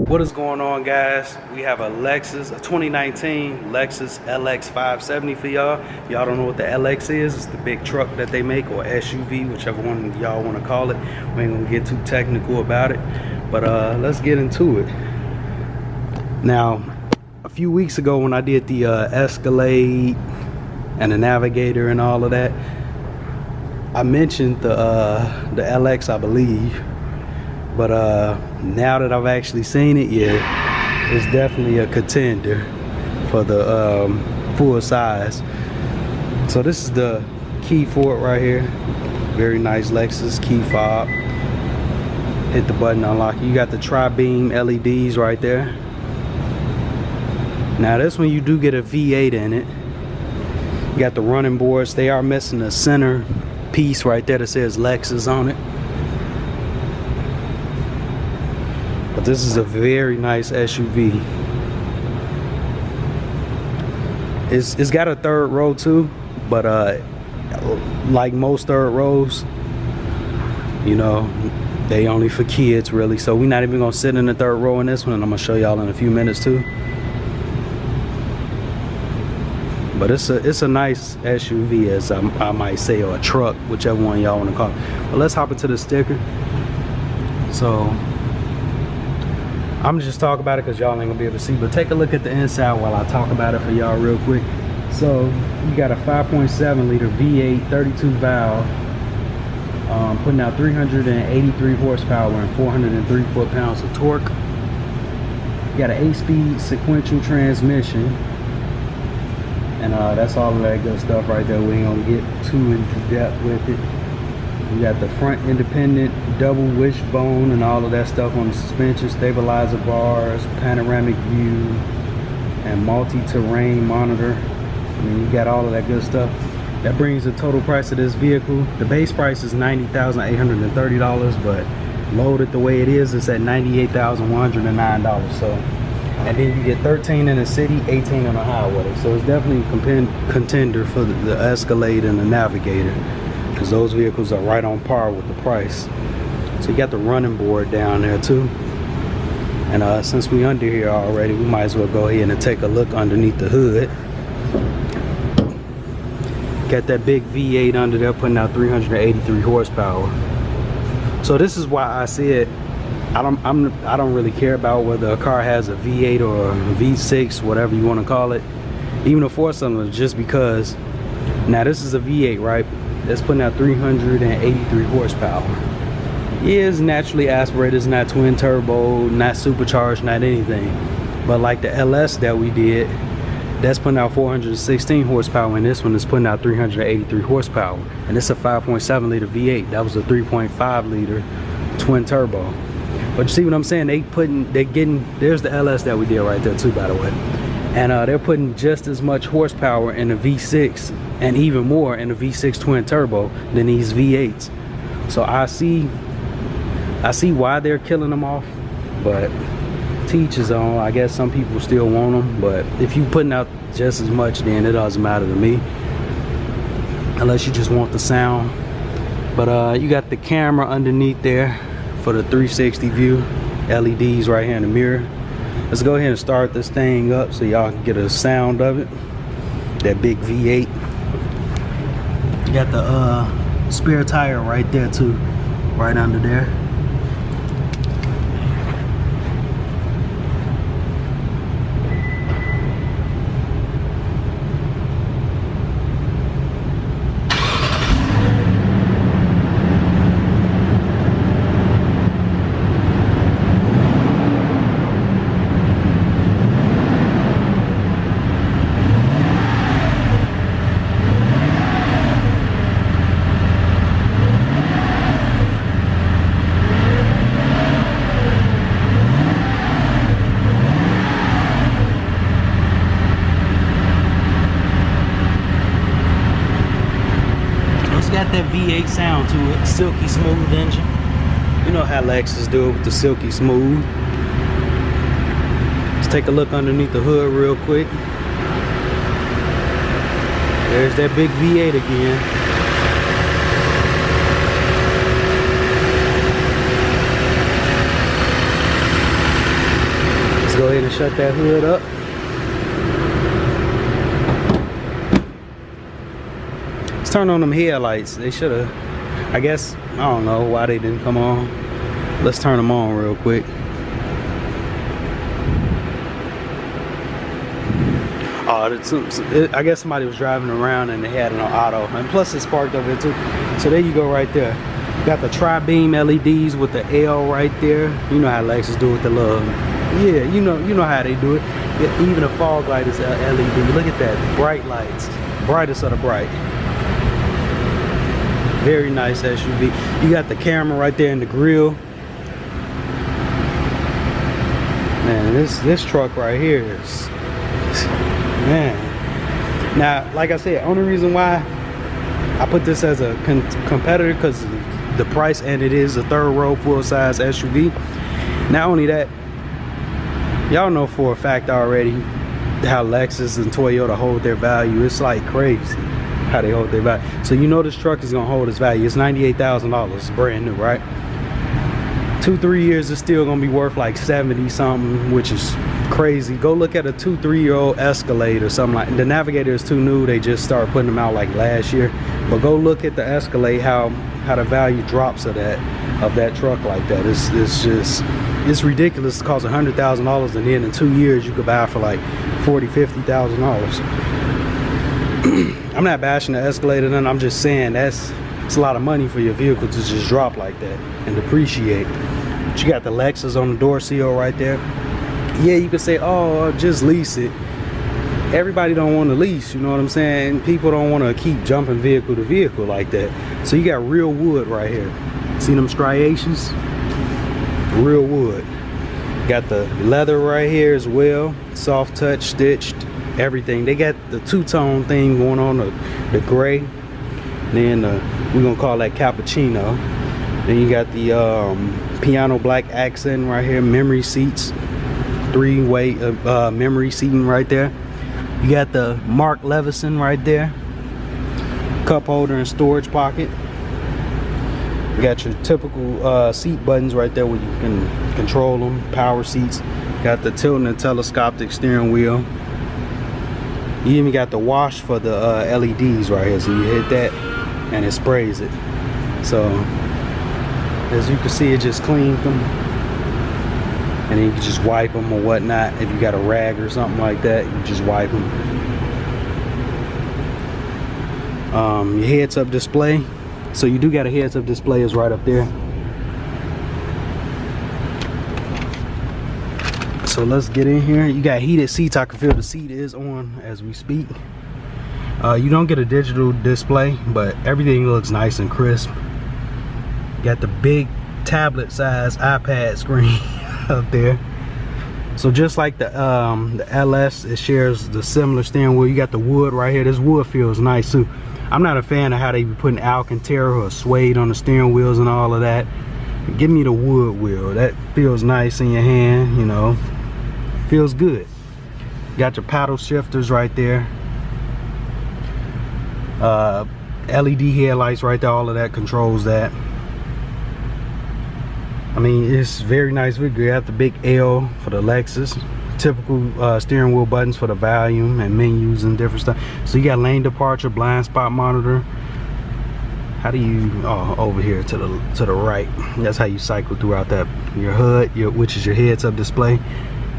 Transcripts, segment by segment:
What is going on, guys? We have a 2019 Lexus LX570 for y'all. Y'all don't know what the LX is. It's the big truck that they make, or SUV, whichever one y'all want to call it. We ain't gonna get too technical about it, but let's get into it. Now, a few weeks ago when I did the Escalade and the Navigator and all of that, I mentioned the LX, I believe. But now that I've actually seen it, yeah, it's definitely a contender for the full size. So this is the key for it right here. Very nice Lexus key fob. Hit the button, unlock. You got the tri-beam LEDs right there. Now this one, you do get a V8 in it. You got the running boards. They are missing the center piece right there that says Lexus on it. But this is a very nice SUV. It's got a third row too, but like most third rows, you know, they only for kids really. So we're not even gonna sit in the third row in this one, and I'm gonna show y'all in a few minutes too. But it's a nice SUV, as I might say, or a truck, whichever one y'all want to call it. But let's hop into the sticker. So I'm just talk about it because y'all ain't gonna be able to see, but take a look at the inside while I talk about it for y'all real quick. So you got a 5.7 liter V8 32 valve, putting out 383 horsepower and 403 foot-pounds of torque. You got an 8-speed sequential transmission, and that's all of that good stuff right there. We ain't gonna get too into depth with it. You got the front independent double wishbone and all of that stuff on the suspension, stabilizer bars, panoramic view, and multi-terrain monitor. I mean, you got all of that good stuff. That brings the total price of this vehicle. The base price is $90,830, but loaded the way it is, it's at $98,109. So, and then you get 13 in the city, 18 on the highway. So it's definitely a contender for the Escalade and the Navigator, because those vehicles are right on par with the price. So you got the running board down there too. And since we under here already, we might as well go ahead and take a look underneath the hood. Got that big V8 under there putting out 383 horsepower. So this is why I said I don't really care about whether a car has a V8 or a V6, whatever you want to call it, even a 4-cylinder, just because now this is a V8, right? That's putting out 383 horsepower. Yeah, it's naturally aspirated, it's not twin turbo, not supercharged, not anything. But like the LS that we did, that's putting out 416 horsepower, and this one is putting out 383 horsepower. And it's a 5.7 liter V8. That was a 3.5 liter twin turbo. But you see what I'm saying? There's the LS that we did right there too, by the way. And they're putting just as much horsepower in the V6 and even more in the V6 twin turbo than these V8s. So I see why they're killing them off, but teach his own. I guess some people still want them, but if you putting out just as much, then it doesn't matter to me, unless you just want the sound. But you got the camera underneath there for the 360 view, LEDs right here in the mirror. Let's go ahead and start this thing up so y'all can get a sound of it. That big V8. You got the spare tire right there too, right under there. That V8 sound to it, silky smooth engine. You know how Lexus do it with the silky smooth. Let's take a look underneath the hood real quick. There's that big V8 again. shut that hood up. Let's turn on them headlights. They should have, I guess, I don't know why they didn't come on. Let's turn them on real quick. I guess somebody was driving around and they had it on auto, and plus it's parked over there too. So there you go, right there. Got the tri-beam LEDs with the L right there. You know how Lexus do with the little, yeah, you know how they do it. Even the fog light is LED. Look at that, bright lights, brightest of the bright. Very nice SUV. You got the camera right there in the grill. Man, this truck right here is, man. Now, like I said, only reason why I put this as a competitor because the price, and it is a third row full-size SUV. Not only that, y'all know for a fact already how Lexus and Toyota hold their value. It's like crazy how they hold their value. So you know this truck is gonna hold its value. It's $98,000. It's brand new, right? 2-3 years is still gonna be worth like 70 something, which is crazy. Go look at a 2-3 year old Escalade or something like. The Navigator is too new. They just started putting them out like last year. But go look at the Escalade, how the value drops of that truck like that. It's ridiculous. It costs $100,000, and then in 2 years you could buy for like $40,000-$50,000. I'm not bashing the Escalade, and I'm just saying it's a lot of money for your vehicle to just drop like that and depreciate. But you got the Lexus on the door seal right there. Yeah, you could say, oh, just lease it. Everybody don't want to lease, you know what I'm saying? People don't want to keep jumping vehicle to vehicle like that. So you got real wood right here. See them striations? Real wood. Got the leather right here as well. Soft touch, stitched, everything. They got the two-tone thing going on, the gray. Then we're gonna call that cappuccino. Then you got the piano black accent right here. Memory seats, 3-way memory seating right there. You got the Mark Levison right there. Cup holder and storage pocket. You got your typical seat buttons right there where you can control them. Power seats. Got the tilting and telescopic steering wheel. You even got the wash for the LEDs right here. So you hit that and it sprays it. So as you can see, it just cleans them. And then you can just wipe them or whatnot. If you got a rag or something like that, you just wipe them. Your heads-up display. So you do got a heads-up display, is right up there. So let's get in here. You got heated seats. I can feel the seat is on as we speak. You don't get a digital display, but everything looks nice and crisp. Got the big tablet size iPad screen up there. So just like the LS, it shares the similar steering wheel. You got the wood right here. This wood feels nice too. I'm not a fan of how they be putting Alcantara or suede on the steering wheels and all of that. Give me the wood wheel. That feels nice in your hand, you know. Feels good. Got your paddle shifters right there. LED headlights right there. All of that controls that. I mean, it's very nice vehicle. You got the big L for the Lexus. Typical steering wheel buttons for the volume and menus and different stuff. So you got lane departure, blind spot monitor. How do you, over here to the right. That's how you cycle throughout that. Your HUD, which is your heads-up display.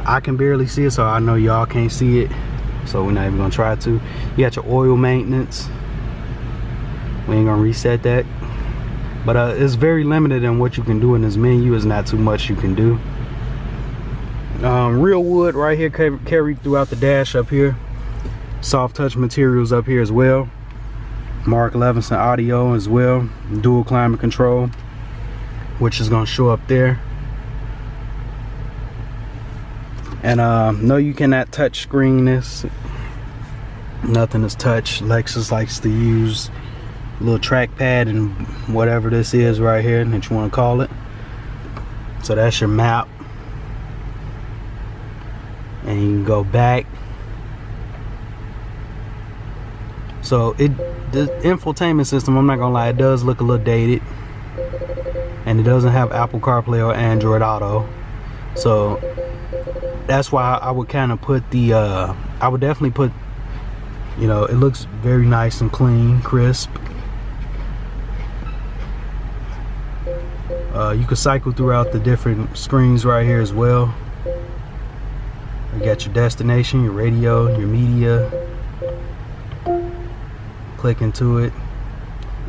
I can barely see it, so I know y'all can't see it. So we're not even gonna try to. You got your oil maintenance. We ain't gonna reset that. But it's very limited in what you can do in this menu. Is not too much you can do. Real wood right here carried throughout the dash up here. Soft touch materials up here as well. Mark Levison audio as well. Dual climate control, which is going to show up there. And no, you cannot touch screen this. Nothing is touch. Lexus likes to use a little trackpad and whatever this is right here that you want to call it. So that's your map. And you can go back. So the infotainment system, I'm not gonna lie, it does look a little dated, and it doesn't have Apple CarPlay or Android Auto. So that's why I would kind of put the I would definitely put, you know, it looks very nice and clean, crisp. You can cycle throughout the different screens right here as well. You got your destination, your radio, your media. Click into it.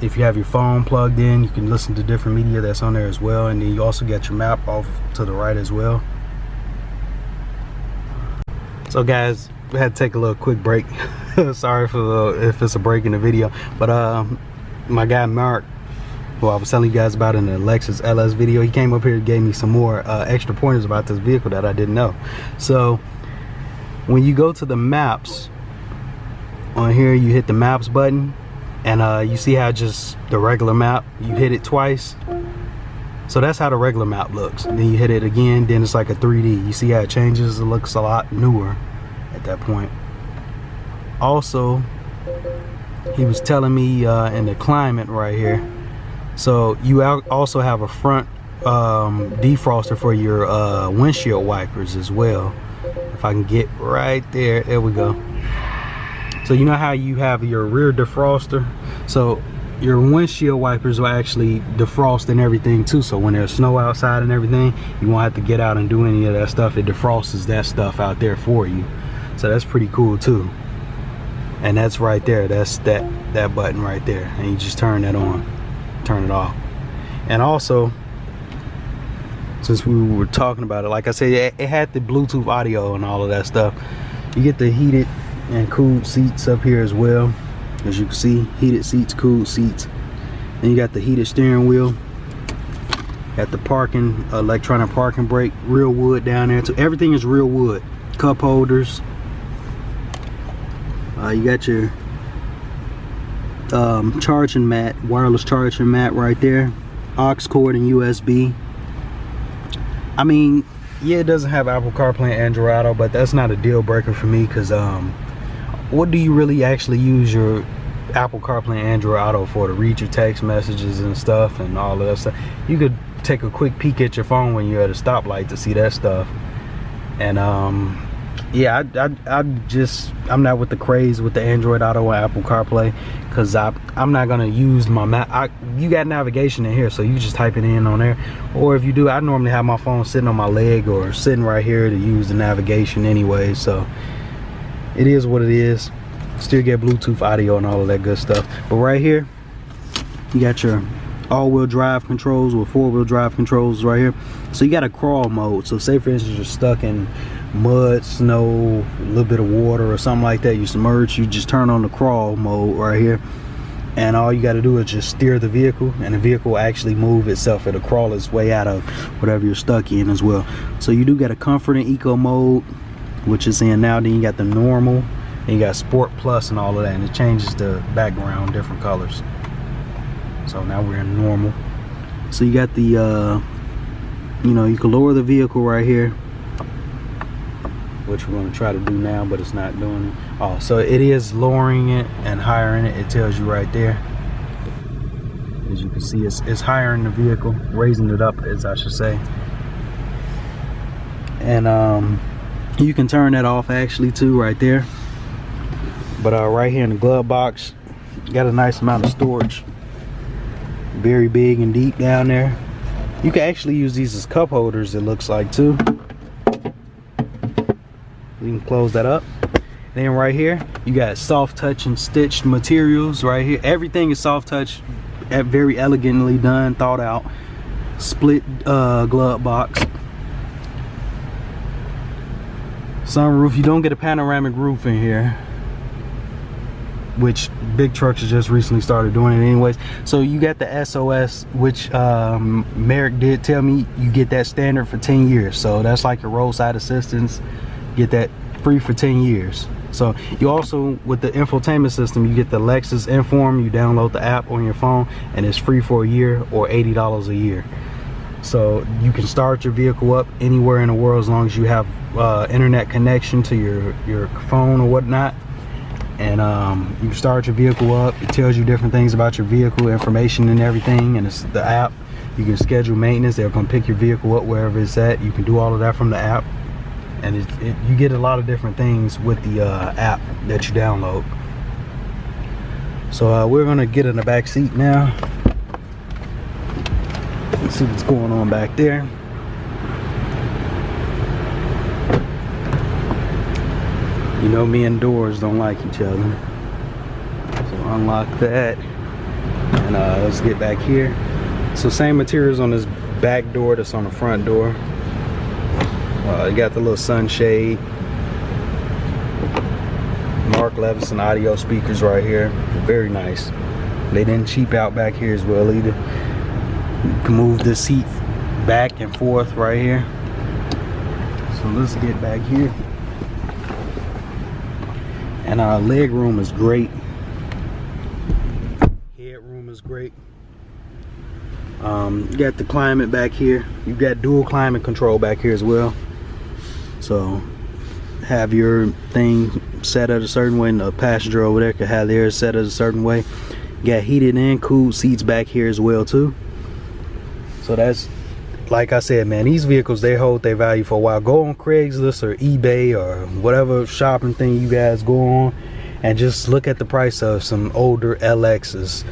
If you have your phone plugged in, you can listen to different media that's on there as well. And then you also get your map off to the right as well. So guys, we had to take a little quick break. Sorry for if it's a break in the video, but my guy Mark, who I was telling you guys about in the Lexus LS video, he came up here and gave me some more extra pointers about this vehicle that I didn't know. So when you go to the maps on here, you hit the maps button, and you see how just the regular map, you hit it twice. So that's how the regular map looks. And then you hit it again, then it's like a 3D. You see how it changes? It looks a lot newer at that point. Also, he was telling me in the climate right here, so you also have a front defroster for your windshield wipers as well. If I can get right there, there we go. So you know how you have your rear defroster, so your windshield wipers will actually defrost and everything too. So when there's snow outside and everything, you won't have to get out and do any of that stuff. It defrosts that stuff out there for you. So that's pretty cool too. And that's right there, that's that button right there, and you just turn that on, turn it off. And also, since we were talking about it, like I said, it had the Bluetooth audio and all of that stuff. You get the heated and cooled seats up here as well. As you can see, heated seats, cooled seats. Then you got the heated steering wheel. Got the parking, electronic parking brake, real wood down there. So everything is real wood. Cup holders. You got your charging mat, wireless charging mat right there. Aux cord and USB. I mean, yeah, it doesn't have Apple CarPlay and Android Auto, but that's not a deal breaker for me, because what do you really actually use your Apple CarPlay and Android Auto for? To read your text messages and stuff and all of that stuff. You could take a quick peek at your phone when you're at a stoplight to see that stuff. And yeah, I'm not with the craze with the Android Auto or Apple CarPlay, because I'm not gonna use my map. You got navigation in here, so you just type it in on there. Or if you do, I normally have my phone sitting on my leg or sitting right here to use the navigation anyway. So it is what it is. Still get Bluetooth audio and all of that good stuff. But right here, you got your all-wheel drive controls or four-wheel drive controls right here. So you got a crawl mode. So say for instance you're stuck in mud, snow, a little bit of water or something like that, you submerge, you just turn on the crawl mode right here, and all you got to do is just steer the vehicle, and the vehicle will actually move itself. It'll crawl its way out of whatever you're stuck in as well. So you do got a comfort and eco mode, which is in now. Then you got the normal, and you got sport plus and all of that, and it changes the background different colors. So now we're in normal. So you got the you know, you can lower the vehicle right here, which we're going to try to do now, but it's not doing it. Oh, so it is lowering it and highering it. It tells you right there. As you can see, it's highering the vehicle, raising it up, as I should say. And you can turn that off actually too right there. But right here in the glove box, got a nice amount of storage. Very big and deep down there. You can actually use these as cup holders, it looks like too. You can close that up. Then right here, you got soft touch and stitched materials right here. Everything is soft touch, very elegantly done, thought out. Split glove box. Sunroof, you don't get a panoramic roof in here, which big trucks have just recently started doing it anyways. So you got the SOS, which MAREK did tell me you get that standard for 10 years. So that's like your roadside assistance. Get that free for 10 years. So you also, with the infotainment system, you get the Lexus Inform. You download the app on your phone, and it's free for a year or $80 a year. So you can start your vehicle up anywhere in the world as long as you have internet connection to your phone or whatnot. And you can start your vehicle up. It tells you different things about your vehicle, information and everything, and it's the app. You can schedule maintenance. They'll come pick your vehicle up wherever it's at. You can do all of that from the app, and you get a lot of different things with the app that you download. So we're gonna get in the back seat now. Let's see what's going on back there. You know, me and doors don't like each other. So unlock that, and let's get back here. So same materials on this back door that's on the front door. You got the little sunshade. Mark Levinson audio speakers right here. Very nice. They didn't cheap out back here as well either. You can move the seat back and forth right here. So let's get back here. And our leg room is great. Headroom is great. You got the climate back here. You got dual climate control back here as well. So have your thing set at a certain way, and the passenger over there could have theirs set at a certain way. You got heated and cooled seats back here as well too. So that's, like I said, man, these vehicles, they hold their value for a while. Go on Craigslist or eBay or whatever shopping thing you guys go on, and just look at the price of some older LXs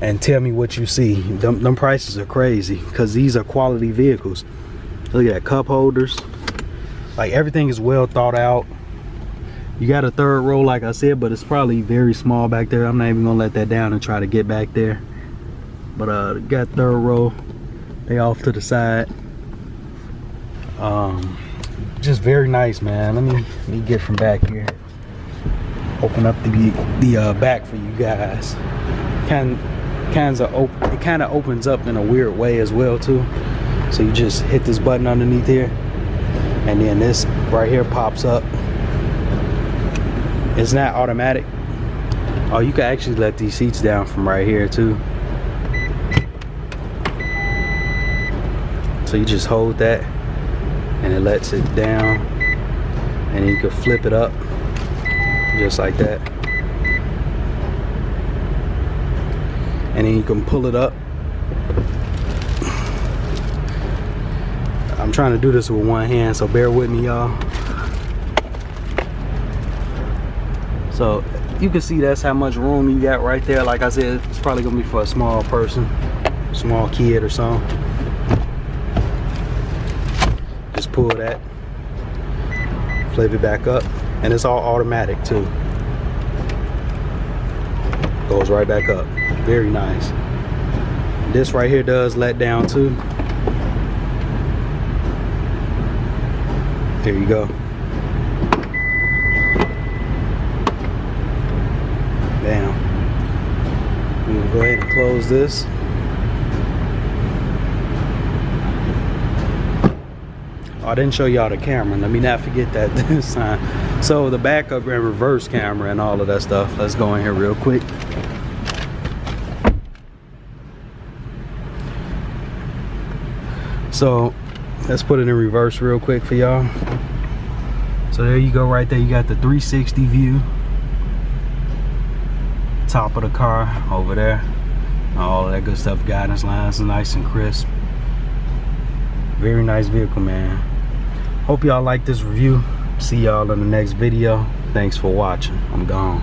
and tell me what you see. Them prices are crazy, because these are quality vehicles. Look at that, cup holders. Like, everything is well thought out. You got a third row, like I said, but it's probably very small back there. I'm not even gonna let that down and try to get back there. But got third row. They off to the side. Just very nice, man. Let me get from back here. Open up the back for you guys. It kind of opens up in a weird way as well too. So you just hit this button underneath here, and then this right here pops up. It's not automatic. Oh, you can actually let these seats down from right here too. So you just hold that and it lets it down, and then you can flip it up just like that, and then you can pull it up. I'm trying to do this with one hand, so bear with me, y'all. So you can see that's how much room you got right there. Like I said, it's probably gonna be for a small person, small kid or something. Just pull that, flip it back up, and it's all automatic too. Goes right back up. Very nice. This right here does let down too. There you go. Bam. We'll go ahead and close this. I didn't show y'all the camera. Let me not forget that this time. So the backup and reverse camera and all of that stuff. Let's go in here real quick. So let's put it in reverse real quick for y'all. So there you go right there. You got the 360 view. Top of the car over there. All that good stuff. Guidance lines nice and crisp. Very nice vehicle, man. Hope y'all like this review. See y'all in the next video. Thanks for watching. I'm gone.